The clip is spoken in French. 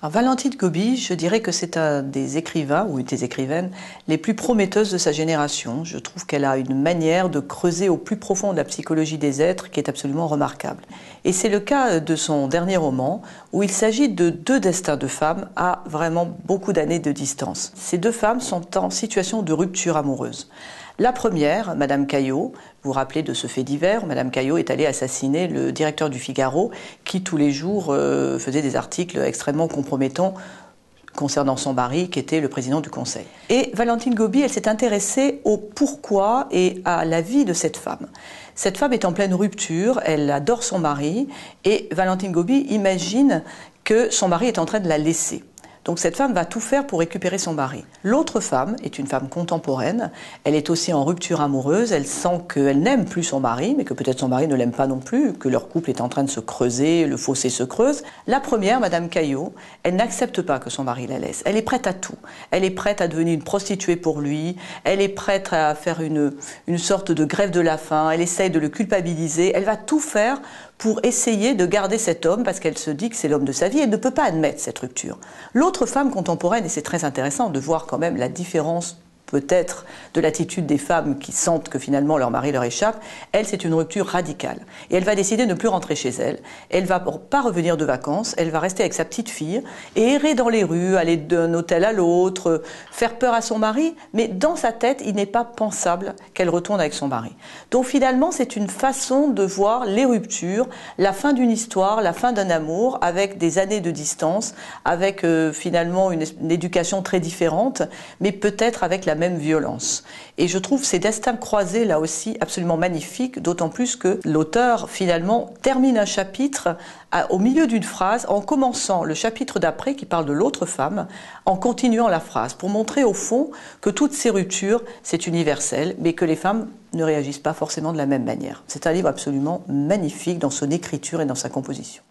Alors, Valentine Gobi, je dirais que c'est un des écrivains ou des écrivaines les plus prometteuses de sa génération. Je trouve qu'elle a une manière de creuser au plus profond de la psychologie des êtres qui est absolument remarquable. Et c'est le cas de son dernier roman où il s'agit de deux destins de femmes à vraiment beaucoup d'années de distance. Ces deux femmes sont en situation de rupture amoureuse. La première, Madame Caillot, vous vous rappelez de ce fait divers, Madame Caillot est allée assassiner le directeur du Figaro qui tous les jours faisait des articles extrêmement compromettants concernant son mari qui était le président du Conseil. Et Valentine Gobi, elle s'est intéressée au pourquoi et à la vie de cette femme. Cette femme est en pleine rupture, elle adore son mari et Valentine Gobi imagine que son mari est en train de la laisser. Donc cette femme va tout faire pour récupérer son mari. L'autre femme est une femme contemporaine, elle est aussi en rupture amoureuse, elle sent qu'elle n'aime plus son mari, mais que peut-être son mari ne l'aime pas non plus, que leur couple est en train de se creuser, le fossé se creuse. La première, Madame Caillot, elle n'accepte pas que son mari la laisse, elle est prête à tout. Elle est prête à devenir une prostituée pour lui, elle est prête à faire une sorte de grève de la faim, elle essaye de le culpabiliser, elle va tout faire pour essayer de garder cet homme parce qu'elle se dit que c'est l'homme de sa vie et ne peut pas admettre cette rupture. L'autre femme contemporaine, et c'est très intéressant de voir quand même la différence peut-être de l'attitude des femmes qui sentent que finalement leur mari leur échappe, elle, c'est une rupture radicale. Et elle va décider de ne plus rentrer chez elle. Elle va pas revenir de vacances, elle va rester avec sa petite fille et errer dans les rues, aller d'un hôtel à l'autre, faire peur à son mari, mais dans sa tête, il n'est pas pensable qu'elle retourne avec son mari. Donc finalement, c'est une façon de voir les ruptures, la fin d'une histoire, la fin d'un amour, avec des années de distance, avec finalement une éducation très différente, mais peut-être avec la même violence. Et je trouve ces destins croisés là aussi absolument magnifiques, d'autant plus que l'auteur finalement termine un chapitre au milieu d'une phrase en commençant le chapitre d'après qui parle de l'autre femme, en continuant la phrase pour montrer au fond que toutes ces ruptures c'est universel, mais que les femmes ne réagissent pas forcément de la même manière. C'est un livre absolument magnifique dans son écriture et dans sa composition.